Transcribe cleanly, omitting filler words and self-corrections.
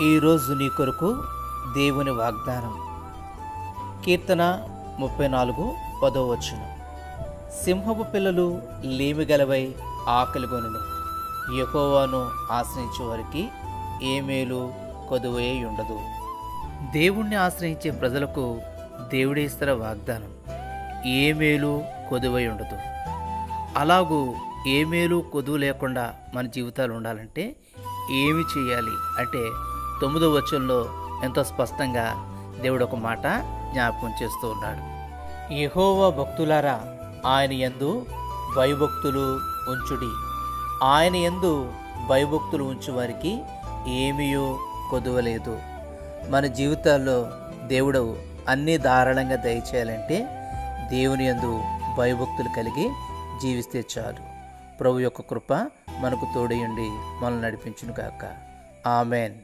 ఈరోజు నీ కొరకు దేవుని వాగ్దానం. కీర్తన 34:10. సింహపు పిల్లలు లేమిగలవై ఆకలిగొనును, యెహోవాను ఆశ్రయించే వారికి ఏ మేలు కొదువై ఉండదు. దేవుణ్ణి ఆశ్రయించే ప్రజలకు దేవుడే ఇస్తున్న వాగ్దానం, ఏ మేలు కొదువై ఉండదు. అలాగూ ఏ మేలు కొదువు లేకుండా మన జీవితాలు ఉండాలంటే ఏమి చేయాలి అంటే 9వ వచనంలో ఎంతో స్పష్టంగా దేవుడు ఒక మాట జ్ఞాపకం చేస్తూ ఉన్నాడు. యెహోవా భక్తులారా, ఆయన యందు భయభక్తులు ఉంచుడి. ఆయన యందు భయభక్తులు ఉంచు వారికి ఏమీయో కొదువలేదు. మన జీవితాల్లో దేవుడు అన్నీ ధారాళంగా దయచేయాలంటే దేవుని యందు భయభక్తులు కలిగి జీవిస్తే చాలు. ప్రభు యొక్క కృప మనకు తోడయుండి మనల్ని నడిపించును గాక. ఆమెన్.